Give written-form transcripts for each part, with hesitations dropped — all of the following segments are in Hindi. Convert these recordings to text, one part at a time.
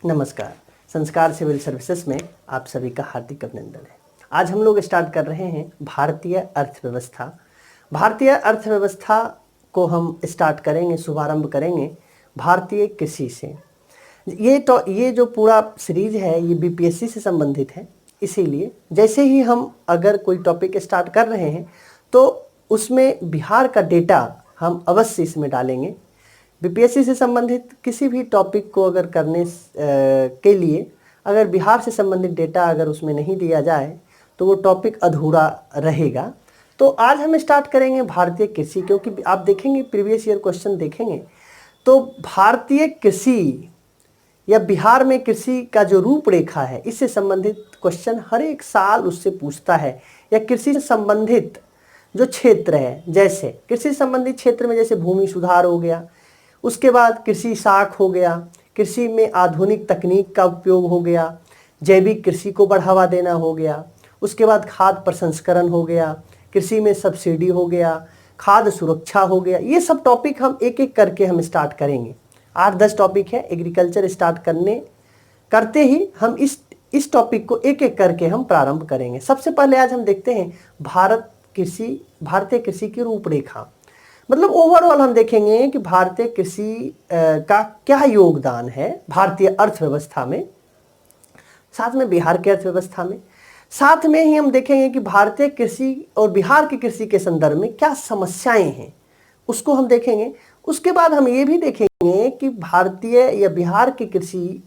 नमस्कार। संस्कार सिविल सर्विसेज में आप सभी का हार्दिक अभिनंदन है। आज हम लोग स्टार्ट कर रहे हैं भारतीय अर्थव्यवस्था। भारतीय अर्थव्यवस्था को हम स्टार्ट करेंगे, शुभारंभ करेंगे भारतीय कृषि से। ये जो पूरा सीरीज है ये बीपीएससी से संबंधित है, इसीलिए जैसे ही हम अगर कोई टॉपिक स्टार्ट कर रहे हैं तो उसमें बिहार का डेटा हम अवश्य इसमें डालेंगे। बीपीएससी से संबंधित किसी भी टॉपिक को अगर करने के लिए अगर बिहार से संबंधित डेटा अगर उसमें नहीं दिया जाए तो वो टॉपिक अधूरा रहेगा। तो आज हम स्टार्ट करेंगे भारतीय कृषि, क्योंकि आप देखेंगे प्रीवियस ईयर क्वेश्चन देखेंगे तो भारतीय कृषि या बिहार में कृषि का जो रूपरेखा है इससे संबंधित क्वेश्चन हर एक साल उससे पूछता है। या कृषि से संबंधित जो क्षेत्र है, जैसे कृषि से संबंधित क्षेत्र में जैसे भूमि सुधार हो गया, उसके बाद कृषि साख हो गया, कृषि में आधुनिक तकनीक का उपयोग हो गया, जैविक कृषि को बढ़ावा देना हो गया, उसके बाद खाद्य प्रसंस्करण हो गया, कृषि में सब्सिडी हो गया, खाद्य सुरक्षा हो गया। ये सब टॉपिक हम एक एक करके हम स्टार्ट करेंगे। 8-10 टॉपिक है। एग्रीकल्चर स्टार्ट करते ही हम इस टॉपिक को एक एक करके हम प्रारंभ करेंगे। सबसे पहले आज हम देखते हैं भारतीय कृषि की रूपरेखा। मतलब ओवरऑल हम देखेंगे कि भारतीय कृषि का क्या योगदान है भारतीय अर्थव्यवस्था में, साथ में बिहार की अर्थव्यवस्था में। साथ में ही हम देखेंगे कि भारतीय कृषि और बिहार की कृषि के संदर्भ में क्या समस्याएं हैं, उसको हम देखेंगे। उसके बाद हम ये भी देखेंगे कि भारतीय या बिहार की कृषि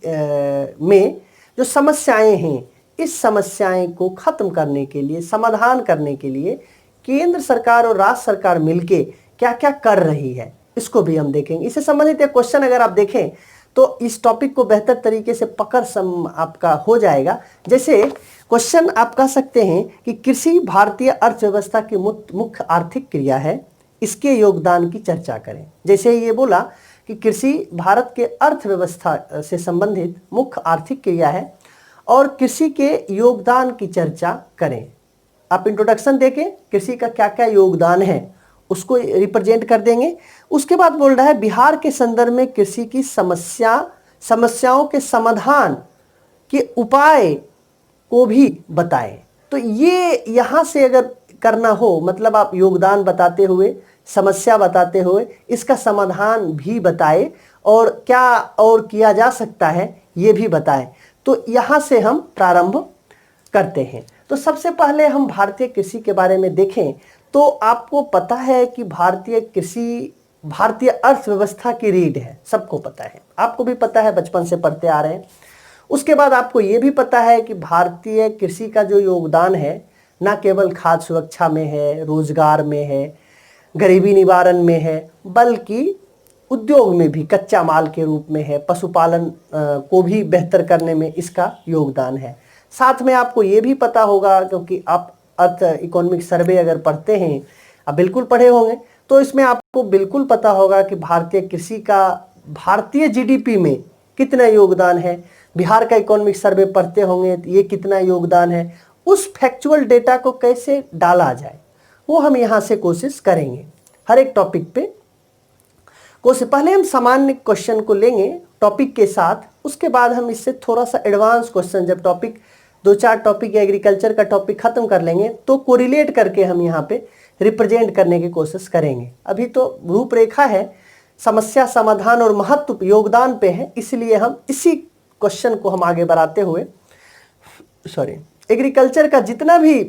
में जो समस्याएं हैं, इस समस्याएं को खत्म करने के लिए, समाधान करने के लिए केंद्र सरकार और राज्य सरकार मिलके क्या क्या कर रही है, इसको भी हम देखेंगे। इससे संबंधित एक क्वेश्चन अगर आप देखें तो इस टॉपिक को बेहतर तरीके से पकड़ आपका हो जाएगा। जैसे क्वेश्चन आप कह सकते हैं कि कृषि भारतीय अर्थव्यवस्था की मुख्य आर्थिक क्रिया है, इसके योगदान की चर्चा करें। जैसे ये बोला कि कृषि भारत के अर्थव्यवस्था से संबंधित मुख्य आर्थिक क्रिया है और कृषि के योगदान की चर्चा करें। आप इंट्रोडक्शन देके कृषि का क्या क्या योगदान है उसको रिप्रेजेंट कर देंगे। उसके बाद बोल रहा है बिहार के संदर्भ में कृषि की समस्याओं के समाधान के उपाय को भी बताएं। तो ये यहाँ से अगर करना हो, मतलब आप योगदान बताते हुए, समस्या बताते हुए इसका समाधान भी बताए और क्या और किया जा सकता है ये भी बताएं। तो यहाँ से हम प्रारंभ करते हैं। तो सबसे पहले हम भारतीय कृषि के बारे में देखें तो आपको पता है कि भारतीय कृषि भारतीय अर्थव्यवस्था की रीढ़ है, सबको पता है, आपको भी पता है, बचपन से पढ़ते आ रहे हैं। उसके बाद आपको ये भी पता है कि भारतीय कृषि का जो योगदान है ना केवल खाद्य सुरक्षा में है, रोजगार में है, गरीबी निवारण में है, बल्कि उद्योग में भी कच्चा माल के रूप में है, पशुपालन को भी बेहतर करने में इसका योगदान है। साथ में आपको ये भी पता होगा, क्योंकि आप अर्थ इकोनॉमिक सर्वे अगर पढ़ते हैं, आप बिल्कुल पढ़े होंगे, तो इसमें आपको बिल्कुल पता होगा कि भारतीय कृषि का भारतीय जीडीपी में कितना योगदान है। बिहार का इकोनॉमिक सर्वे पढ़ते होंगे तो ये कितना योगदान है, उस फैक्चुअल डेटा को कैसे डाला जाए वो हम यहाँ से कोशिश करेंगे हर एक टॉपिक पे। पहले हम सामान्य क्वेश्चन को लेंगे टॉपिक के साथ, उसके बाद हम इससे थोड़ा सा एडवांस क्वेश्चन, जब टॉपिक 2-4 टॉपिक या एग्रीकल्चर का टॉपिक खत्म कर लेंगे तो कोरिलेट करके हम यहाँ पे रिप्रेजेंट करने की कोशिश करेंगे। अभी तो रूपरेखा है, समस्या समाधान और महत्व योगदान पे है, इसलिए हम इसी क्वेश्चन को हम आगे बढ़ाते हुए एग्रीकल्चर का जितना भी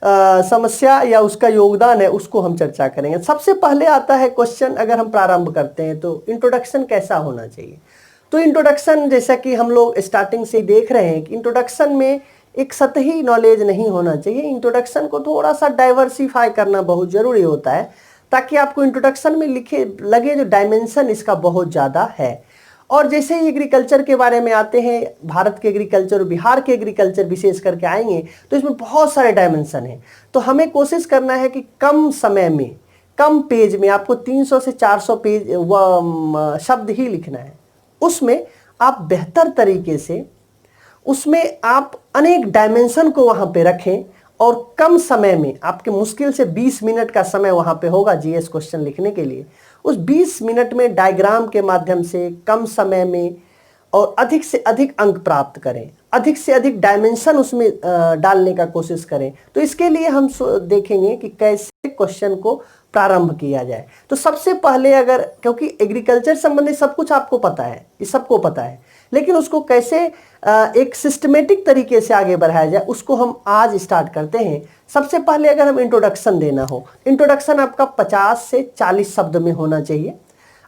समस्या या उसका योगदान है उसको हम चर्चा करेंगे। सबसे पहले आता है क्वेश्चन, अगर हम प्रारंभ करते हैं तो इंट्रोडक्शन कैसा होना चाहिए। तो इंट्रोडक्शन, जैसा कि हम लोग स्टार्टिंग से देख रहे हैं कि इंट्रोडक्शन में एक सतही नॉलेज नहीं होना चाहिए। इंट्रोडक्शन को थोड़ा सा डाइवर्सिफाई करना बहुत जरूरी होता है, ताकि आपको इंट्रोडक्शन में लगे जो डायमेंशन इसका बहुत ज़्यादा है। और जैसे ही एग्रीकल्चर के बारे में आते हैं, भारत के एग्रीकल्चर और बिहार के एग्रीकल्चर विशेष करके आएंगे तो इसमें बहुत सारे डायमेंशन हैं। तो हमें कोशिश करना है कि कम समय में, कम पेज में, आपको 300 से 400 पेज शब्द ही लिखना है। उसमें आप बेहतर तरीके से उसमें आप अनेक डायमेंशन को वहाँ पे रखें और कम समय में, आपके मुश्किल से 20 मिनट का समय वहाँ पे होगा जीएस क्वेश्चन लिखने के लिए, उस 20 मिनट में डायग्राम के माध्यम से कम समय में और अधिक से अधिक अंक प्राप्त करें, अधिक से अधिक डायमेंशन उसमें डालने का कोशिश करें। तो इसके लिए हम देखेंगे कि कैसे क्वेश्चन को प्रारंभ किया जाए। तो सबसे पहले अगर, क्योंकि एग्रीकल्चर संबंधित सब कुछ आपको पता है, ये सबको पता है, लेकिन उसको कैसे एक सिस्टमेटिक तरीके से आगे बढ़ाया जाए उसको हम आज स्टार्ट करते हैं। सबसे पहले अगर हम इंट्रोडक्शन देना हो, इंट्रोडक्शन आपका 50 से 40 शब्द में होना चाहिए।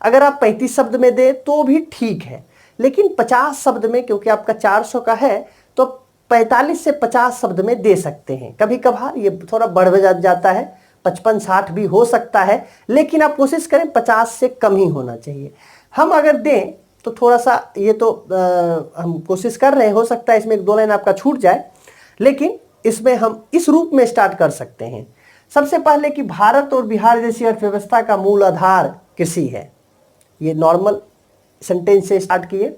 अगर आप 35 शब्द में दे तो भी ठीक है, लेकिन 50 शब्द में, क्योंकि आपका 400 का है तो 45 से 50 शब्द में दे सकते हैं। कभी कभार ये थोड़ा बढ़ जाता है, 55-60 भी हो सकता है, लेकिन आप कोशिश करें 50 से कम ही होना चाहिए। हम अगर दें तो थोड़ा सा, ये तो हम कोशिश कर रहे हैं, हो सकता है इसमें 1-2 लाइन आपका छूट जाए, लेकिन इसमें हम इस रूप में स्टार्ट कर सकते हैं। सबसे पहले कि भारत और बिहार जैसी अर्थव्यवस्था का मूल आधार कृषि है। ये नॉर्मल सेंटेंस से स्टार्ट किए।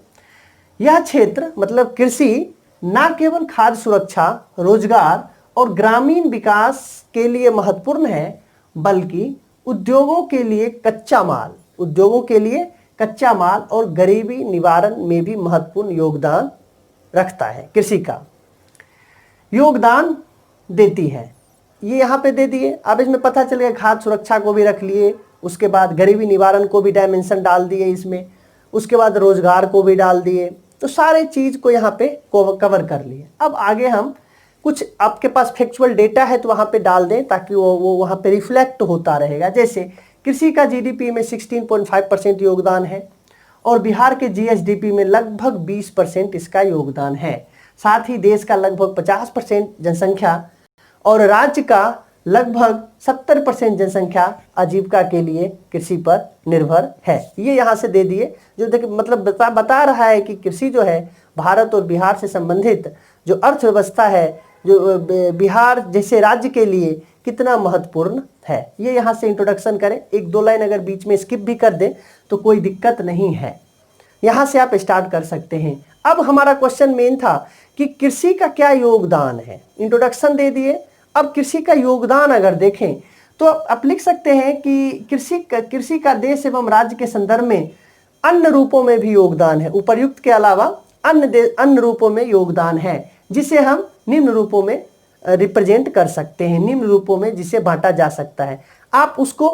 यह क्षेत्र मतलब कृषि न केवल खाद्य सुरक्षा, रोजगार और ग्रामीण विकास के लिए महत्वपूर्ण है, बल्कि उद्योगों के लिए कच्चा माल और गरीबी निवारण में भी महत्वपूर्ण योगदान रखता है। कृषि का योगदान देती है, ये यहाँ पे दे दिए। अब इसमें पता चल गया, खाद्य सुरक्षा को भी रख लिए, उसके बाद गरीबी निवारण को भी डायमेंशन डाल दिए इसमें, उसके बाद रोजगार को भी डाल दिए। तो सारे चीज को यहाँ पे कवर कर लिए। अब आगे हम कुछ, आपके पास फैक्चुअल डेटा है तो वहाँ पे डाल दें ताकि वो वहाँ पे रिफ्लेक्ट होता रहेगा। जैसे कृषि का जीडीपी में 16.5% योगदान है और बिहार के जीएसडीपी में लगभग 20% इसका योगदान है। साथ ही देश का लगभग 50% जनसंख्या और राज्य का लगभग 70% जनसंख्या आजीविका के लिए कृषि पर निर्भर है। ये यहाँ से दे दिए, जो देखिए मतलब बता रहा है कि कृषि जो है भारत और बिहार से संबंधित जो अर्थव्यवस्था है, जो बिहार जैसे राज्य के लिए कितना महत्वपूर्ण है। ये यहाँ से इंट्रोडक्शन करें। 1-2 लाइन अगर बीच में स्किप भी कर दें तो कोई दिक्कत नहीं है, यहाँ से आप स्टार्ट कर सकते हैं। अब हमारा क्वेश्चन मेन था कि कृषि का क्या योगदान है। इंट्रोडक्शन दे दिए। अब कृषि का योगदान अगर देखें तो आप लिख सकते हैं कि कृषि का देश एवं राज्य के संदर्भ में अन्य रूपों में भी योगदान है। उपर्युक्त के अलावा अन्य रूपों में योगदान है, जिसे हम निम्न रूपों में रिप्रेजेंट कर सकते हैं, निम्न रूपों में जिसे बांटा जा सकता है। आप उसको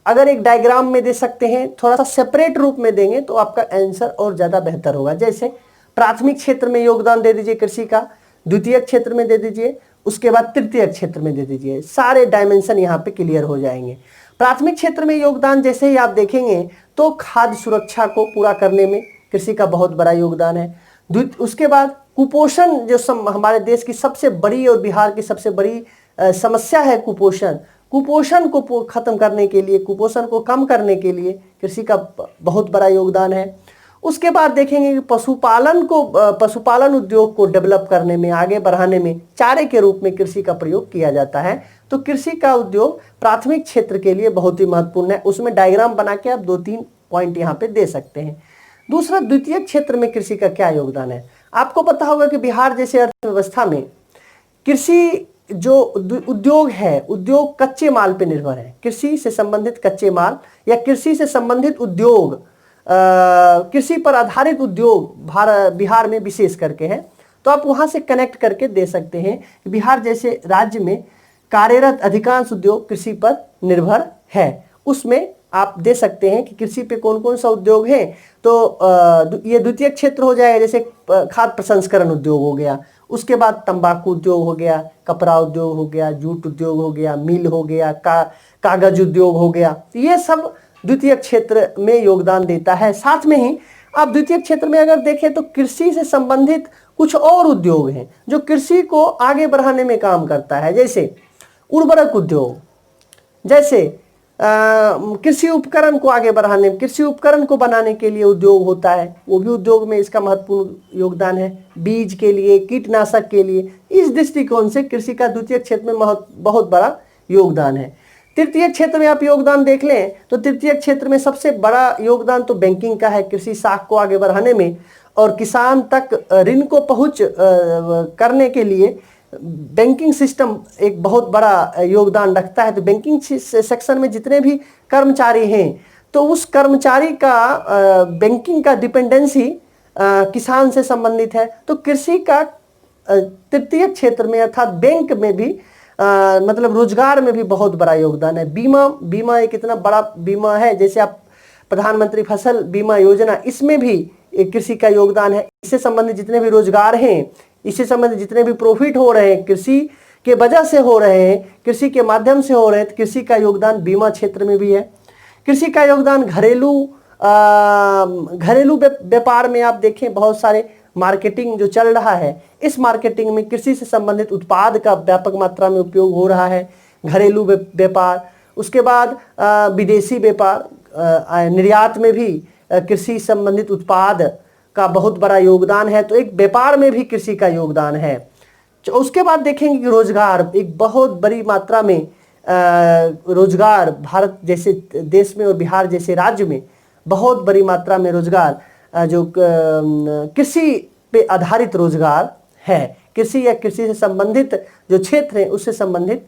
अगर एक डायग्राम में दे सकते हैं, थोड़ा सा सेपरेट रूप में देंगे तो आपका आंसर और ज़्यादा बेहतर होगा। जैसे प्राथमिक क्षेत्र में योगदान दे दीजिए कृषि का, द्वितीयक क्षेत्र में दे दीजिए, उसके बाद तृतीयक क्षेत्र में दे दीजिए। सारे डायमेंशन यहाँ पे क्लियर हो जाएंगे। प्राथमिक क्षेत्र में योगदान जैसे ही आप देखेंगे तो खाद्य सुरक्षा को पूरा करने में कृषि का बहुत बड़ा योगदान है। उसके बाद कुपोषण, जो हमारे देश की सबसे बड़ी और बिहार की सबसे बड़ी समस्या है कुपोषण को खत्म करने के लिए, कुपोषण को कम करने के लिए कृषि का बहुत बड़ा योगदान है। उसके बाद देखेंगे कि पशुपालन उद्योग को डेवलप करने में, आगे बढ़ाने में चारे के रूप में कृषि का प्रयोग किया जाता है। तो कृषि का उद्योग प्राथमिक क्षेत्र के लिए बहुत ही महत्वपूर्ण है। उसमें डायग्राम बना के आप 2-3 पॉइंट यहाँ पे दे सकते हैं। दूसरा, द्वितीय क्षेत्र में कृषि का क्या योगदान है। आपको पता होगा कि बिहार जैसे अर्थव्यवस्था में कृषि जो उद्योग है, उद्योग कच्चे माल पे निर्भर है। कृषि से संबंधित कच्चे माल या कृषि से संबंधित उद्योग, कृषि पर आधारित उद्योग बिहार में विशेष करके है। तो आप वहां से कनेक्ट करके दे सकते हैं कि बिहार जैसे राज्य में कार्यरत अधिकांश उद्योग कृषि पर निर्भर है। उसमें आप दे सकते हैं कि कृषि पे कौन कौन सा उद्योग है। तो ये द्वितीय क्षेत्र हो जाएगा, जैसे खाद्य प्रसंस्करण उद्योग हो गया, उसके बाद तंबाकू उद्योग हो गया, कपड़ा उद्योग हो गया, जूट उद्योग हो गया, मिल हो गया, कागज उद्योग हो गया। ये सब द्वितीय क्षेत्र में योगदान देता है। साथ में ही आप द्वितीय क्षेत्र में अगर देखें तो कृषि से संबंधित कुछ और उद्योग हैं जो कृषि को आगे बढ़ाने में काम करता है, जैसे उर्वरक उद्योग, जैसे कृषि उपकरण को आगे बढ़ाने, कृषि उपकरण को बनाने के लिए उद्योग होता है, वो भी उद्योग में इसका महत्वपूर्ण योगदान है। बीज के लिए, कीटनाशक के लिए, इस दृष्टिकोण से कृषि का द्वितीय क्षेत्र में बहुत बड़ा योगदान है। तृतीय क्षेत्र में आप योगदान देख लें तो तृतीय क्षेत्र में सबसे बड़ा योगदान तो बैंकिंग का है, कृषि शाख को आगे बढ़ाने में और किसान तक ऋण को पहुंच करने के लिए बैंकिंग सिस्टम एक बहुत बड़ा योगदान रखता है। तो बैंकिंग सेक्शन में जितने भी कर्मचारी हैं तो उस कर्मचारी का बैंकिंग का डिपेंडेंसी किसान से संबंधित है। तो कृषि का तृतीय क्षेत्र में अर्थात बैंक में भी मतलब रोजगार में भी बहुत बड़ा योगदान है। बीमा एक इतना बड़ा बीमा है, जैसे आप प्रधानमंत्री फसल बीमा योजना, इसमें भी कृषि का योगदान है। इससे संबंधित जितने भी रोजगार हैं, इससे संबंधित जितने भी प्रॉफिट हो रहे हैं, कृषि के वजह से हो रहे हैं, कृषि के माध्यम से हो रहे हैं, तो कृषि का योगदान बीमा क्षेत्र में भी है। कृषि का योगदान घरेलू व्यापार में आप देखें, बहुत सारे मार्केटिंग जो चल रहा है, इस मार्केटिंग में कृषि से संबंधित उत्पाद का व्यापक मात्रा में उपयोग हो रहा है। घरेलू व्यापार, उसके बाद विदेशी व्यापार, निर्यात में भी कृषि संबंधित उत्पाद का बहुत बड़ा योगदान है। तो एक व्यापार में भी कृषि का योगदान है। उसके बाद देखेंगे कि रोजगार, एक बहुत बड़ी मात्रा में रोजगार भारत जैसे देश में और बिहार जैसे राज्य में बहुत बड़ी मात्रा में रोजगार जो कृषि पे आधारित रोजगार है। कृषि या कृषि से संबंधित जो क्षेत्र है उससे संबंधित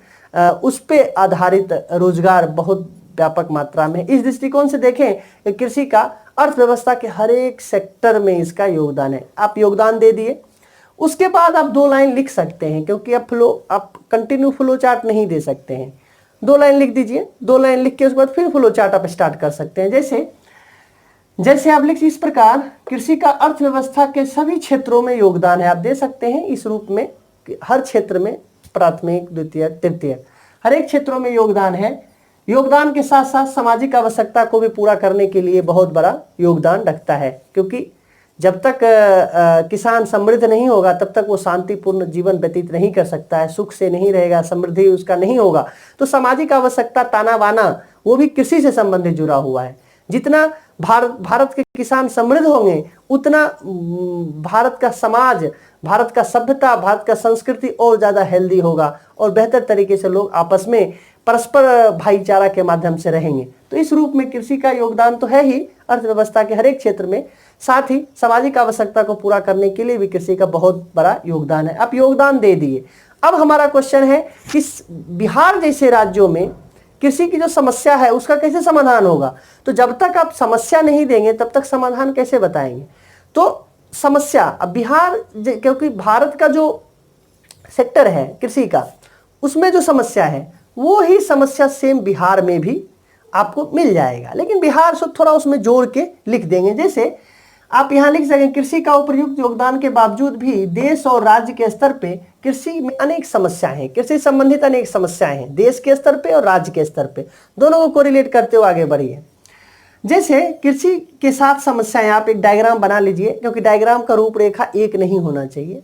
उस पे आधारित रोजगार बहुत व्यापक मात्रा में। इस दृष्टिकोण से देखें कि कृषि का अर्थव्यवस्था के हर एक सेक्टर में इसका योगदान है। आप योगदान दे दिए, उसके बाद आप 2 लाइन लिख सकते हैं, क्योंकि आप कंटिन्यू फ्लो चार्ट नहीं दे सकते हैं। 2 लाइन लिख दीजिए, 2 लाइन लिख के उसके बाद फिर फ्लो चार्ट आप स्टार्ट कर सकते हैं। जैसे आप लिख इस प्रकार, कृषि का अर्थव्यवस्था के सभी क्षेत्रों में योगदान है। आप दे सकते हैं इस रूप में, हर क्षेत्र में, प्राथमिक, द्वितीय, तृतीय, हर एक क्षेत्रों में योगदान है। योगदान के साथ साथ सामाजिक आवश्यकता को भी पूरा करने के लिए बहुत बड़ा योगदान रखता है, क्योंकि जब तक किसान समृद्ध नहीं होगा तब तक वो शांतिपूर्ण जीवन व्यतीत नहीं कर सकता है, सुख से नहीं रहेगा, समृद्धि उसका नहीं होगा। तो सामाजिक आवश्यकता, ताना बाना, वो भी कृषि से संबंधित जुड़ा हुआ है। जितना भारत के किसान समृद्ध होंगे, उतना भारत का समाज, भारत का सभ्यता, भारत का संस्कृति और ज्यादा हेल्दी होगा और बेहतर तरीके से लोग आपस में परस्पर भाईचारा के माध्यम से रहेंगे। तो इस रूप में कृषि का योगदान तो है ही अर्थव्यवस्था के हर एक क्षेत्र में, साथ ही सामाजिक आवश्यकता को पूरा करने के लिए भी कृषि का बहुत बड़ा योगदान है। आप योगदान दे दिए। अब हमारा क्वेश्चन है कि बिहार जैसे राज्यों में कृषि की जो समस्या है उसका कैसे समाधान होगा। तो जब तक आप समस्या नहीं देंगे तब तक समाधान कैसे बताएंगे। तो समस्या, अब बिहार, क्योंकि भारत का जो सेक्टर है कृषि का, उसमें जो समस्या है वो ही समस्या सेम बिहार में भी आपको मिल जाएगा, लेकिन बिहार से थोड़ा उसमें जोड़ के लिख देंगे। जैसे आप यहाँ लिख सकें, कृषि का उपयुक्त योगदान के बावजूद भी देश और राज्य के स्तर पे कृषि में अनेक समस्याएं हैं। कृषि संबंधित अनेक समस्याएं हैं देश के स्तर पे और राज्य के स्तर पे, दोनों को कोरिलेट करते हुए आगे बढ़िए। जैसे कृषि के साथ समस्याएं, आप एक डायग्राम बना लीजिए, क्योंकि डायग्राम का रूपरेखा एक नहीं होना चाहिए।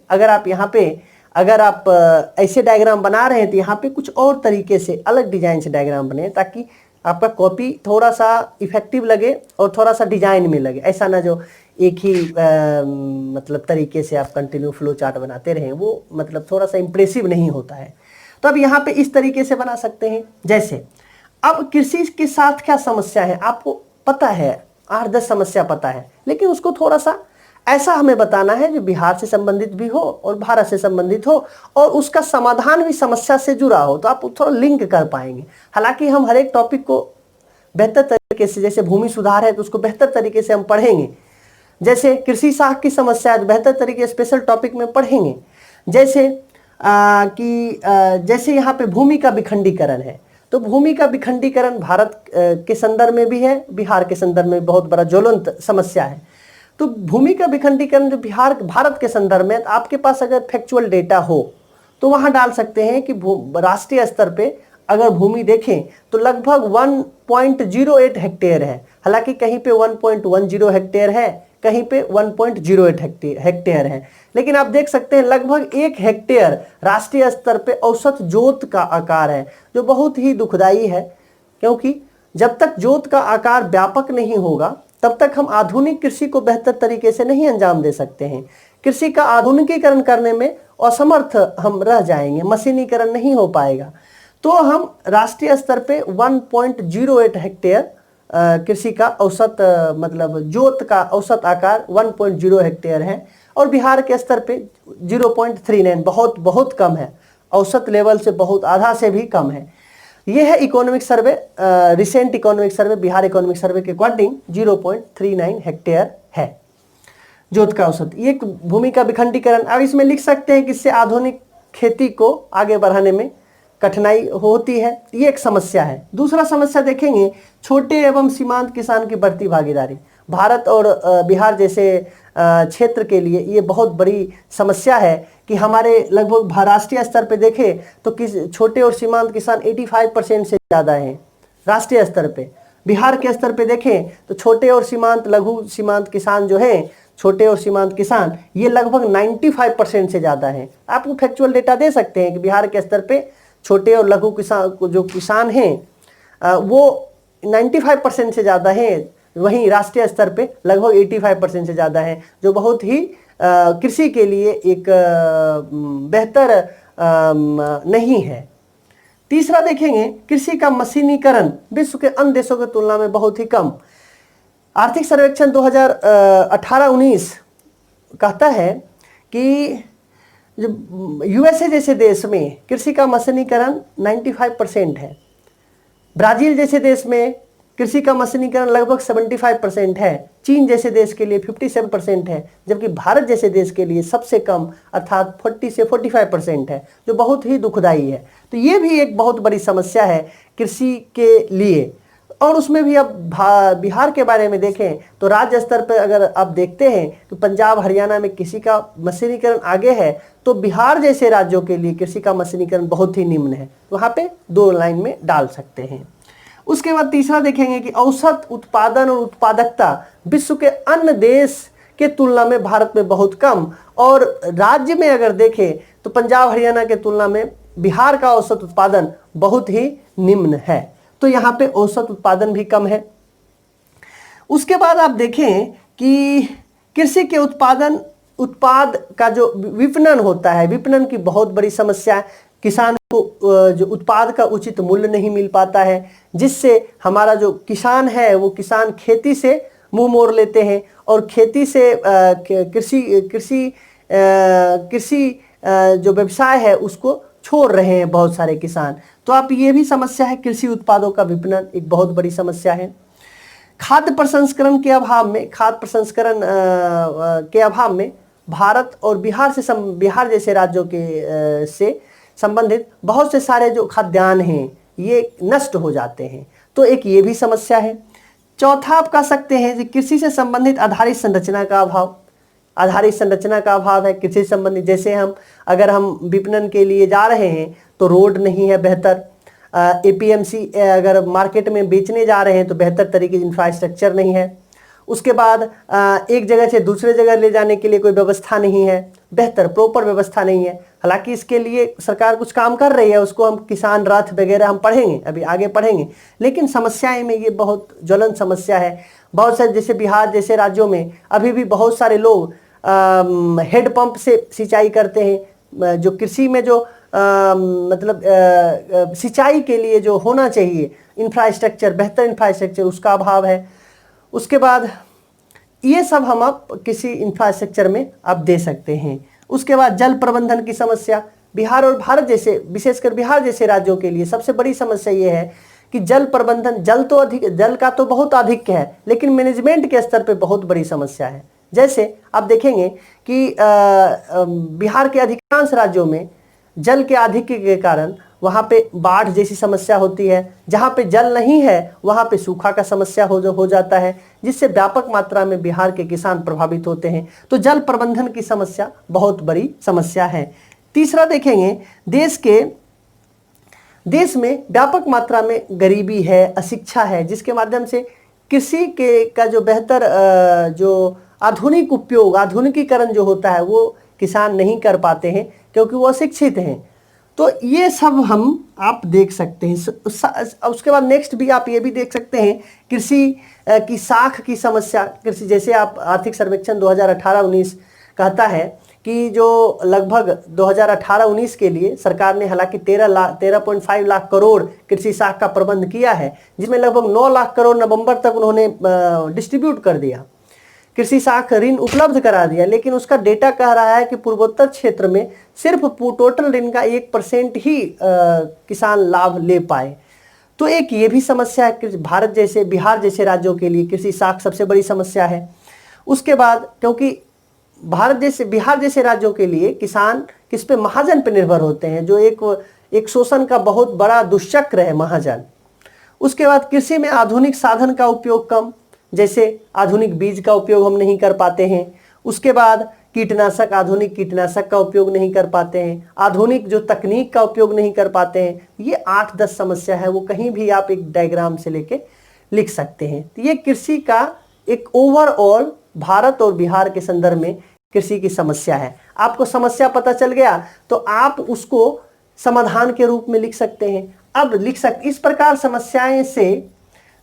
अगर आप ऐसे डायग्राम बना रहे हैं तो यहाँ पे कुछ और तरीके से अलग डिजाइन से डायग्राम बने, ताकि आपका कॉपी थोड़ा सा इफेक्टिव लगे और थोड़ा सा डिजाइन में लगे। ऐसा ना जो एक ही मतलब तरीके से आप कंटिन्यू फ्लो चार्ट बनाते रहें, वो मतलब थोड़ा सा इंप्रेसिव नहीं होता है। तो अब यहाँ पे इस तरीके से बना सकते हैं। जैसे अब कृषि के साथ क्या समस्या है आपको पता है, 8-10 समस्या पता है, लेकिन उसको थोड़ा सा ऐसा हमें बताना है जो बिहार से संबंधित भी हो और भारत से संबंधित हो और उसका समाधान भी समस्या से जुड़ा हो, तो आप थोड़ा लिंक कर पाएंगे। हालांकि हम हर एक टॉपिक को बेहतर तरीके से, जैसे भूमि सुधार है तो उसको बेहतर तरीके से हम पढ़ेंगे, जैसे कृषि साख की समस्या है तो बेहतर तरीके स्पेशल टॉपिक में पढ़ेंगे। जैसे जैसे यहाँ पे भूमि का विखंडीकरण है, तो भूमि का विखंडीकरण भारत के संदर्भ में भी है, बिहार के संदर्भ में बहुत बड़ा ज्वलंत समस्या है। तो भूमि का विखंडीकरण जो भारत के संदर्भ में, आपके पास अगर फैक्चुअल डेटा हो तो वहां डाल सकते हैं कि राष्ट्रीय स्तर पे अगर भूमि देखें तो लगभग 1.08 हेक्टेयर है। हालांकि कहीं पे 1.10 हेक्टेयर है, कहीं पे 1.08 हेक्टेयर है, लेकिन आप देख सकते हैं लगभग 1 हेक्टेयर राष्ट्रीय स्तर पे औसत जोत का आकार है, जो बहुत ही दुखदाई है, क्योंकि जब तक जोत का आकार व्यापक नहीं होगा तब तक हम आधुनिक कृषि को बेहतर तरीके से नहीं अंजाम दे सकते हैं। कृषि का आधुनिकीकरण करने में असमर्थ हम रह जाएंगे, मशीनीकरण नहीं हो पाएगा। तो हम राष्ट्रीय स्तर पे 1.08 हेक्टेयर कृषि का औसत मतलब जोत का औसत आकार 1.0 हेक्टेयर है, और बिहार के स्तर पे 0.39, बहुत कम है, औसत लेवल से बहुत आधा से भी कम है। यह है economic survey, recent economic survey, Bihar economic survey के अकॉर्डिंग 0.39 हेक्टेयर है। जोत का औसत, ये भूमि का विखंडीकरण। अब इसमें लिख सकते हैं कि इससे आधुनिक खेती को आगे बढ़ाने में कठिनाई होती है, ये एक समस्या है। दूसरा समस्या देखेंगे, छोटे एवं सीमांत किसान की बढ़ती भागीदारी। भारत और बिहार जैसे क्षेत्र के लिए ये बहुत बड़ी समस्या है कि हमारे लगभग राष्ट्रीय स्तर पे देखें तो किस छोटे और सीमांत किसान 85% से ज़्यादा हैं राष्ट्रीय स्तर पे। बिहार के स्तर पे देखें तो छोटे और सीमांत लघु सीमांत किसान जो हैं, छोटे और सीमांत किसान, ये लगभग 95% से ज़्यादा हैं। आपको फैक्चुअल डेटा दे सकते हैं कि बिहार के स्तर पे छोटे और लघु किसान जो किसान हैं वो 95% से ज़्यादा हैं, वहीं राष्ट्रीय स्तर पे लगभग 85% से ज़्यादा हैं, जो बहुत ही कृषि के लिए एक बेहतर नहीं है। तीसरा देखेंगे, कृषि का मशीनीकरण विश्व के अन्य देशों की तुलना में बहुत ही कम। आर्थिक सर्वेक्षण 2018-19 कहता है कि जो यूएसए जैसे देश में कृषि का मशीनीकरण 95% है, ब्राज़ील जैसे देश में कृषि का मशीनीकरण लगभग 75% है, चीन जैसे देश के लिए 57% है, जबकि भारत जैसे देश के लिए सबसे कम अर्थात 40 से 45% है, जो बहुत ही दुखदाई है। तो ये भी एक बहुत बड़ी समस्या है कृषि के लिए। और उसमें भी अब बिहार के बारे में देखें तो राज्य स्तर पर अगर आप देखते हैं कि पंजाब हरियाणा में कृषि का मशीनीकरण आगे है, तो बिहार जैसे राज्यों के लिए कृषि का मशीनीकरण बहुत ही निम्न है। वहाँ पे 2 लाइन में डाल सकते हैं। उसके बाद तीसरा देखेंगे कि औसत उत्पादन और उत्पादकता विश्व के अन्य देश के तुलना में भारत में बहुत कम, और राज्य में अगर देखें तो पंजाब हरियाणा के तुलना में बिहार का औसत उत्पादन बहुत ही निम्न है। तो यहाँ पे औसत उत्पादन भी कम है। उसके बाद आप देखें कि कृषि के उत्पाद का जो विपणन होता है, विपणन की बहुत बड़ी समस्या है। किसान को जो उत्पाद का उचित मूल्य नहीं मिल पाता है, जिससे हमारा जो किसान है वो किसान खेती से मुंह मोड़ लेते हैं और खेती से कृषि जो व्यवसाय है उसको छोड़ रहे हैं बहुत सारे किसान। तो आप ये भी समस्या है, कृषि उत्पादों का विपणन एक बहुत बड़ी समस्या है। खाद्य प्रसंस्करण के अभाव में भारत और बिहार जैसे राज्यों के से संबंधित बहुत से सारे जो खाद्यान्न हैं ये नष्ट हो जाते हैं, तो एक ये भी समस्या है। चौथा आप कह सकते हैं कि कृषि से संबंधित आधारित संरचना का अभाव है कृषि संबंधित। जैसे अगर हम विपणन के लिए जा रहे हैं तो रोड नहीं है बेहतर, एपीएमसी अगर मार्केट में बेचने जा रहे हैं तो बेहतर तरीके से इंफ्रास्ट्रक्चर नहीं है। उसके बाद एक जगह से दूसरे जगह ले जाने के लिए कोई व्यवस्था नहीं है, बेहतर प्रॉपर व्यवस्था नहीं है। हालांकि इसके लिए सरकार कुछ काम कर रही है, उसको हम किसान रथ वगैरह हम पढ़ेंगे, अभी आगे पढ़ेंगे। लेकिन समस्याएं में ये बहुत ज्वलन समस्या है। बहुत सारे जैसे बिहार जैसे राज्यों में अभी भी बहुत सारे लोग हैंडपंप से सिंचाई करते हैं, जो कृषि में जो सिंचाई के लिए जो होना चाहिए इंफ्रास्ट्रक्चर, बेहतर इंफ्रास्ट्रक्चर, उसका अभाव है। उसके बाद ये सब हम आप किसी इंफ्रास्ट्रक्चर में आप दे सकते हैं। उसके बाद जल प्रबंधन की समस्या, बिहार और भारत जैसे विशेषकर बिहार जैसे राज्यों के लिए सबसे बड़ी समस्या ये है कि जल प्रबंधन, जल का तो बहुत अधिक है, लेकिन मैनेजमेंट के स्तर पे बहुत बड़ी समस्या है। जैसे आप देखेंगे कि बिहार के अधिकांश राज्यों में जल के आधिक्य के कारण वहाँ पे बाढ़ जैसी समस्या होती है। जहाँ पे जल नहीं है वहाँ पे सूखा का समस्या हो जाता है, जिससे व्यापक मात्रा में बिहार के किसान प्रभावित होते हैं। तो जल प्रबंधन की समस्या बहुत बड़ी समस्या है। तीसरा देखेंगे, देश में व्यापक मात्रा में गरीबी है, अशिक्षा है, जिसके माध्यम से कृषि का जो बेहतर जो आधुनिकीकरण जो होता है वो किसान नहीं कर पाते हैं क्योंकि वो अशिक्षित हैं। तो ये सब आप देख सकते हैं। उसके बाद नेक्स्ट भी आप ये भी देख सकते हैं, कृषि की साख की समस्या। कृषि जैसे आप आर्थिक सर्वेक्षण 2018-19 कहता है कि जो लगभग 2018-19 के लिए सरकार ने हालांकि 13.5 लाख करोड़ कृषि साख का प्रबंध किया है, जिसमें लगभग 9 लाख करोड़ नवंबर तक उन्होंने डिस्ट्रीब्यूट कर दिया, कृषि साख ऋण उपलब्ध करा दिया। लेकिन उसका डेटा कह रहा है कि पूर्वोत्तर क्षेत्र में सिर्फ टोटल ऋण का 1% ही किसान लाभ ले पाए। तो एक ये भी समस्या है कि बिहार जैसे राज्यों के लिए कृषि साख सबसे बड़ी समस्या है। उसके बाद क्योंकि बिहार जैसे राज्यों के लिए किसान किस पे, महाजन पे निर्भर होते हैं, जो एक शोषण का बहुत बड़ा दुष्चक्र है महाजन। उसके बाद कृषि में आधुनिक साधन का उपयोग कम, जैसे आधुनिक बीज का उपयोग हम नहीं कर पाते हैं। उसके बाद आधुनिक कीटनाशक का उपयोग नहीं कर पाते हैं, आधुनिक जो तकनीक का उपयोग नहीं कर पाते हैं। ये 8-10 समस्या है, वो कहीं भी आप एक डायग्राम से लेके लिख सकते हैं। तो ये कृषि का एक ओवरऑल भारत और बिहार के संदर्भ में कृषि की समस्या है। आपको समस्या पता चल गया तो आप उसको समाधान के रूप में लिख सकते हैं। अब इस प्रकार समस्याएं से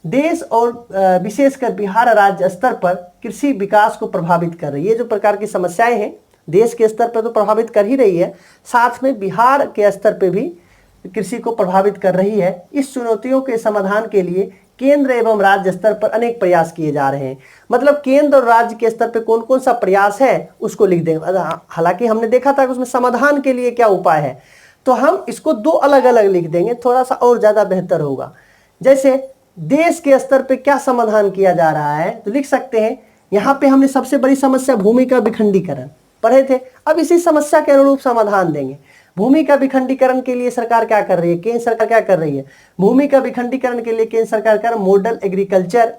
देश और विशेषकर बिहार राज्य स्तर पर कृषि विकास को प्रभावित कर रही है। ये जो प्रकार की समस्याएं हैं देश के स्तर पर तो प्रभावित कर ही रही है, साथ में बिहार के स्तर पे भी कृषि को प्रभावित कर रही है। इस चुनौतियों के समाधान के लिए केंद्र एवं राज्य स्तर पर अनेक प्रयास किए जा रहे हैं। मतलब केंद्र और राज्य के स्तर पर कौन कौन सा प्रयास है उसको लिख देंगे। हालांकि हमने देखा था कि उसमें समाधान के लिए क्या उपाय है, तो हम इसको 2 अलग अलग लिख देंगे, थोड़ा सा और ज्यादा बेहतर होगा। जैसे देश के स्तर पे क्या समाधान किया जा रहा है तो लिख सकते हैं, यहाँ पे हमने सबसे बड़ी समस्या भूमि का विखंडीकरण पढ़े थे। अब इसी समस्या के अनुरूप समाधान देंगे। भूमि का विखंडीकरण के लिए सरकार क्या कर रही है, केंद्र सरकार क्या कर रही है? भूमि का विखंडीकरण के लिए केंद्र सरकार का model agriculture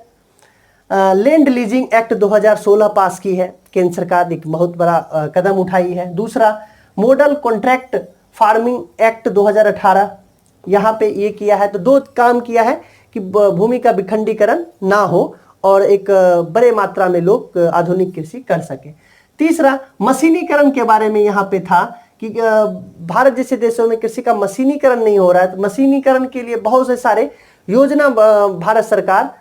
land leasing act 2016 pass की है। केंद्र सरकार एक बहुत बड़ा कदम उठाई है। दूसरा, मॉडल कॉन्ट्रैक्ट फार्मिंग एक्ट 2018 यहाँ पे ये किया है। तो 2 काम किया है कि भूमि का विखंडीकरण ना हो और एक बड़े मात्रा में लोग आधुनिक कृषि कर सके। तीसरा, मशीनीकरण के बारे में यहाँ पे था कि भारत जैसे देशों में कृषि का मशीनीकरण नहीं हो रहा है, तो मशीनीकरण के लिए बहुत से सारे योजना भारत सरकार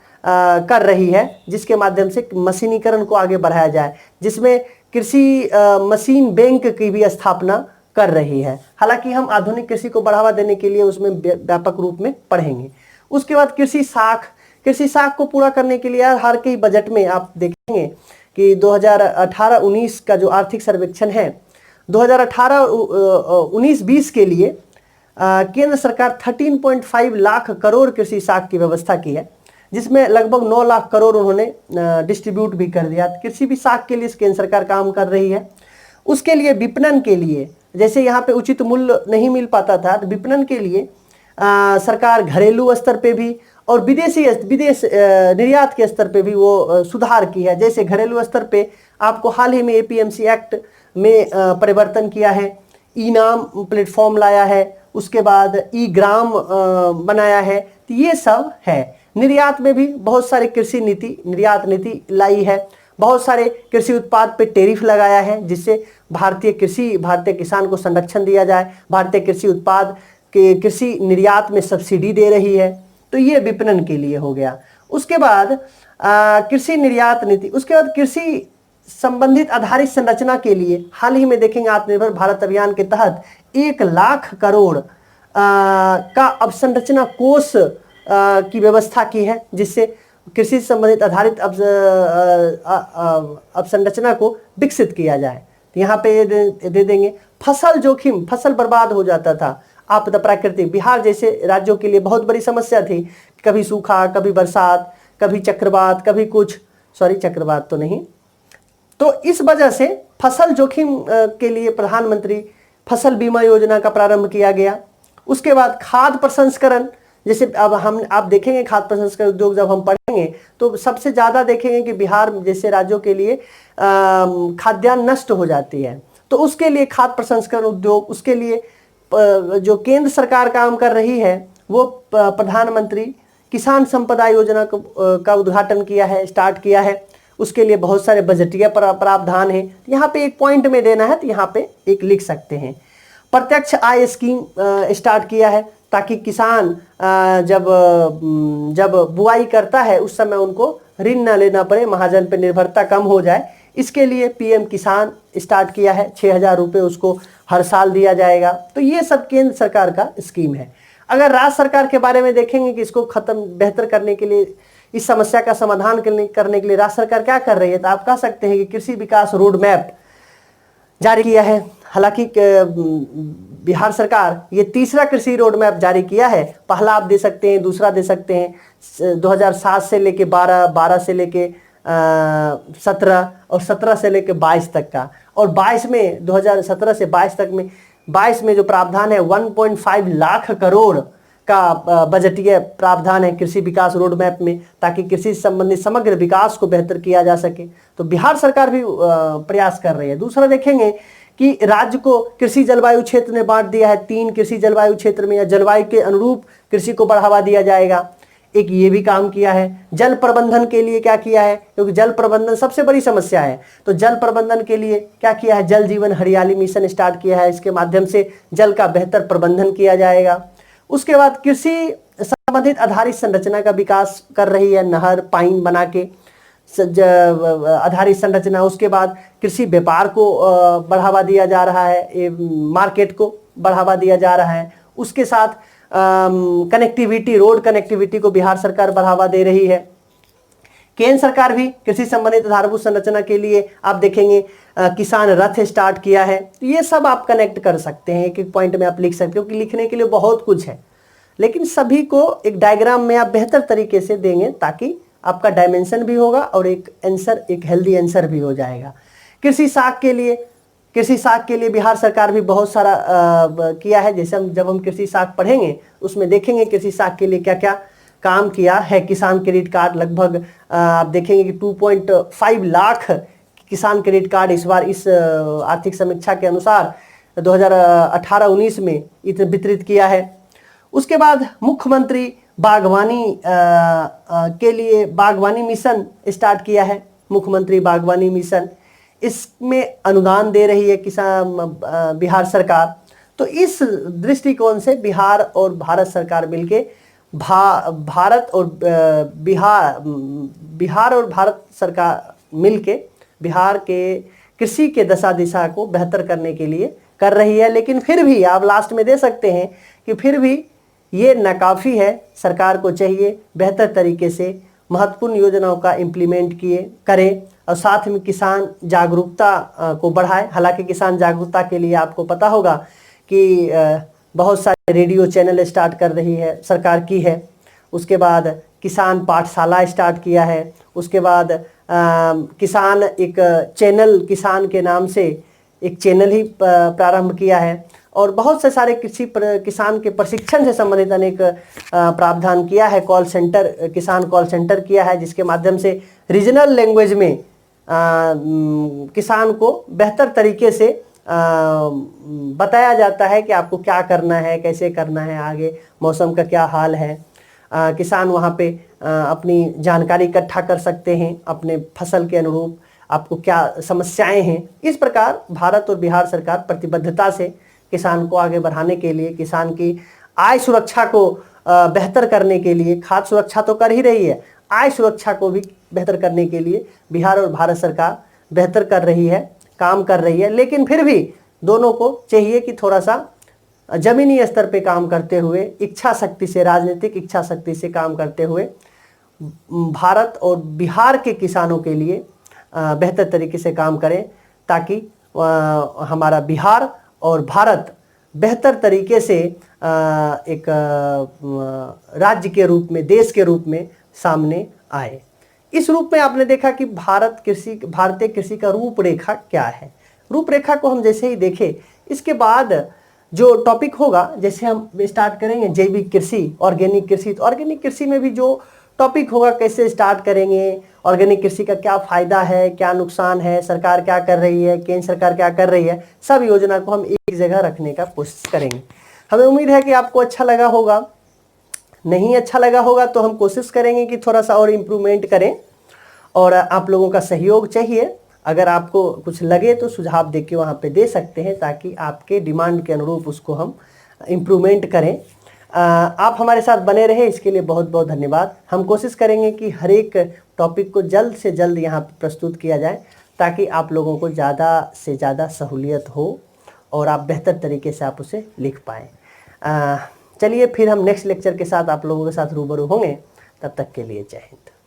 कर रही है, जिसके माध्यम से मशीनीकरण को आगे बढ़ाया जाए, जिसमें कृषि मशीन बैंक की भी स्थापना कर रही है। हालांकि हम आधुनिक कृषि को बढ़ावा देने के लिए उसमें व्यापक रूप में पढ़ेंगे। उसके बाद कृषि साख को पूरा करने के लिए हर कई बजट में आप देखेंगे कि 2018-19 का जो आर्थिक सर्वेक्षण है, 2018-19-20 के लिए केंद्र सरकार 13.5 लाख करोड़ कृषि साख की व्यवस्था की है, जिसमें लगभग 9 लाख करोड़ उन्होंने डिस्ट्रीब्यूट भी कर दिया। कृषि भी साख के लिए केंद्र सरकार काम कर रही है। उसके लिए विपणन के लिए, जैसे यहाँ पे उचित मूल्य नहीं मिल पाता था, तो विपणन के लिए सरकार घरेलू स्तर पे भी और विदेश निर्यात के स्तर पे भी वो सुधार की है। जैसे घरेलू स्तर पे आपको हाल ही में एपीएमसी एक्ट में परिवर्तन किया है, ई नाम प्लेटफॉर्म लाया है, उसके बाद ई ग्राम बनाया है। तो ये सब है। निर्यात में भी बहुत सारे कृषि नीति, निर्यात नीति लाई है। बहुत सारे कृषि उत्पाद पे टैरिफ लगाया है, जिससे भारतीय किसान को संरक्षण दिया जाए। भारतीय कृषि उत्पाद के कृषि निर्यात में सब्सिडी दे रही है। तो ये विपणन के लिए हो गया। उसके बाद कृषि निर्यात नीति, उसके बाद कृषि संबंधित आधारित संरचना के लिए हाल ही में देखेंगे आत्मनिर्भर भारत अभियान के तहत 1 लाख करोड़ का अवसंरचना कोष की व्यवस्था की है, जिससे कृषि संबंधित आधारित अवसंरचना को विकसित किया जाए। तो यहाँ पे दे देंगे। फसल जोखिम, फसल बर्बाद हो जाता था, आपदा प्राकृतिक, बिहार जैसे राज्यों के लिए बहुत बड़ी समस्या थी। कभी सूखा, कभी बरसात, कभी चक्रवात, कभी कुछ, चक्रवात तो नहीं। तो इस वजह से फसल जोखिम के लिए प्रधानमंत्री फसल बीमा योजना का प्रारंभ किया गया। उसके बाद खाद्य प्रसंस्करण, जैसे अब आप देखेंगे खाद्य प्रसंस्करण उद्योग जब हम पढ़ेंगे तो सबसे ज़्यादा देखेंगे कि बिहार जैसे राज्यों के लिए खाद्यान्न नष्ट हो जाती है। तो उसके लिए खाद्य प्रसंस्करण उद्योग, उसके लिए जो केंद्र सरकार काम कर रही है वो प्रधानमंत्री किसान संपदा योजना का उद्घाटन किया है, स्टार्ट किया है। उसके लिए बहुत सारे बजटीय प्रावधान है। यहाँ पे एक पॉइंट में देना है तो यहाँ पे एक लिख सकते हैं। प्रत्यक्ष आय स्कीम स्टार्ट किया है, ताकि किसान जब बुआई करता है उस समय उनको ऋण न लेना पड़े, महाजन पे निर्भरता कम हो जाए। इसके लिए पीएम किसान स्टार्ट किया है, 6,000 रुपये उसको हर साल दिया जाएगा। तो ये सब केंद्र सरकार का स्कीम है। अगर राज्य सरकार के बारे में देखेंगे कि इसको बेहतर करने के लिए, इस समस्या का समाधान करने के लिए राज्य सरकार क्या कर रही है, तो आप कह सकते हैं कि कृषि विकास रोड मैप जारी किया है। हालांकि बिहार सरकार ये तीसरा कृषि रोड मैप जारी किया है। पहला आप दे सकते हैं, दूसरा दे सकते हैं। 2007 से लेके 12 से लेके 17 और 17 से लेकर 22 तक का, और 22 में 2017 से 22 तक में 22 में जो प्रावधान है 1.5 लाख करोड़ का बजटीय प्रावधान है कृषि विकास रोड मैप में, ताकि कृषि से संबंधित समग्र विकास को बेहतर किया जा सके। तो बिहार सरकार भी प्रयास कर रही है। दूसरा देखेंगे कि राज्य को कृषि जलवायु क्षेत्र में बांट दिया है, 3 कृषि जलवायु क्षेत्र में, या जलवायु के अनुरूप कृषि को बढ़ावा दिया जाएगा। एक ये भी काम किया है। जल प्रबंधन के लिए क्या किया है, क्योंकि जल प्रबंधन सबसे बड़ी समस्या है, तो जल प्रबंधन के लिए क्या किया है, जल जीवन हरियाली मिशन स्टार्ट किया है। इसके माध्यम से जल का बेहतर प्रबंधन किया जाएगा। उसके बाद कृषि संबंधित आधारित संरचना का विकास कर रही है, नहर पाइन बना के आधारित संरचना। उसके बाद कृषि व्यापार को बढ़ावा दिया जा रहा है, मार्केट को बढ़ावा दिया जा रहा है। उसके साथ कनेक्टिविटी, रोड कनेक्टिविटी को बिहार सरकार बढ़ावा दे रही है। केंद्र सरकार भी कृषि संबंधित आधारभूत संरचना के लिए आप देखेंगे किसान रथ स्टार्ट किया है। तो ये सब आप कनेक्ट कर सकते हैं, एक एक पॉइंट में आप लिख सकते हो, क्योंकि लिखने के लिए बहुत कुछ है, लेकिन सभी को एक डायग्राम में आप बेहतर तरीके से देंगे ताकि आपका डायमेंशन भी होगा और एक आंसर, एक हेल्दी आंसर भी हो जाएगा। कृषि साख के लिए बिहार सरकार भी बहुत सारा किया है। जैसे जब हम कृषि साख पढ़ेंगे उसमें देखेंगे कृषि साख के लिए क्या क्या काम किया है। किसान क्रेडिट कार्ड लगभग आप देखेंगे कि 2.5 लाख किसान क्रेडिट कार्ड इस बार इस आर्थिक समीक्षा के अनुसार 2018-19 में वितरित किया है। उसके बाद मुख्यमंत्री बागवानी के लिए बागवानी मिशन स्टार्ट किया है। मुख्यमंत्री बागवानी मिशन, इसमें अनुदान दे रही है किसान बिहार सरकार। तो इस दृष्टिकोण से बिहार और भारत सरकार मिलके भारत और भारत सरकार मिलके बिहार के कृषि के दशा दिशा को बेहतर करने के लिए कर रही है। लेकिन फिर भी आप लास्ट में दे सकते हैं कि फिर भी ये नाकाफ़ी है। सरकार को चाहिए बेहतर तरीके से महत्वपूर्ण योजनाओं का इम्प्लीमेंट करें और साथ में किसान जागरूकता को बढ़ाए। हालांकि किसान जागरूकता के लिए आपको पता होगा कि बहुत सारे रेडियो चैनल स्टार्ट कर रही है सरकार की है। उसके बाद किसान पाठशाला स्टार्ट किया है। उसके बाद किसान एक चैनल, किसान के नाम से एक चैनल ही प्रारंभ किया है, और बहुत से सारे किसान के प्रशिक्षण से संबंधित अनेक प्रावधान किया है। कॉल सेंटर, किसान कॉल सेंटर किया है, जिसके माध्यम से रीजनल लैंग्वेज में किसान को बेहतर तरीके से बताया जाता है कि आपको क्या करना है, कैसे करना है, आगे मौसम का क्या हाल है। किसान वहाँ पे अपनी जानकारी इकट्ठा कर सकते हैं अपने फसल के अनुरूप, आपको क्या समस्याएं हैं। इस प्रकार भारत और बिहार सरकार प्रतिबद्धता से किसान को आगे बढ़ाने के लिए, किसान की आय सुरक्षा को बेहतर करने के लिए, खाद्य सुरक्षा तो कर ही रही है, आय सुरक्षा को भी बेहतर करने के लिए बिहार और भारत सरकार बेहतर कर रही है, काम कर रही है। लेकिन फिर भी दोनों को चाहिए कि थोड़ा सा जमीनी स्तर पे काम करते हुए, इच्छा शक्ति से, राजनीतिक इच्छा शक्ति से काम करते हुए भारत और बिहार के किसानों के लिए बेहतर तरीके से काम करें, ताकि हमारा बिहार और भारत बेहतर तरीके से एक राज्य के रूप में, देश के रूप में सामने आए। इस रूप में आपने देखा कि भारतीय कृषि का रूपरेखा क्या है। रूपरेखा को हम जैसे ही देखें, इसके बाद जो टॉपिक होगा, जैसे हम स्टार्ट करेंगे जैविक कृषि, ऑर्गेनिक कृषि, तो ऑर्गेनिक कृषि में भी जो टॉपिक होगा, कैसे स्टार्ट करेंगे, ऑर्गेनिक कृषि का क्या फ़ायदा है, क्या नुकसान है, सरकार क्या कर रही है, केंद्र सरकार क्या कर रही है, सब योजना को हम एक जगह रखने का कोशिश करेंगे। हमें उम्मीद है कि आपको अच्छा लगा होगा। नहीं अच्छा लगा होगा तो हम कोशिश करेंगे कि थोड़ा सा और इम्प्रूवमेंट करें, और आप लोगों का सहयोग चाहिए। अगर आपको कुछ लगे तो सुझाव देके वहाँ पे दे सकते हैं, ताकि आपके डिमांड के अनुरूप उसको हम इम्प्रूवमेंट करें। आप हमारे साथ बने रहे, इसके लिए बहुत बहुत धन्यवाद। हम कोशिश करेंगे कि हर एक टॉपिक को जल्द से जल्द यहाँ पर प्रस्तुत किया जाए, ताकि आप लोगों को ज़्यादा से ज़्यादा सहूलियत हो और आप बेहतर तरीके से आप उसे लिख पाएँ। चलिए फिर हम नेक्स्ट लेक्चर के साथ आप लोगों के साथ रूबरू होंगे। तब तक के लिए जय हिंद।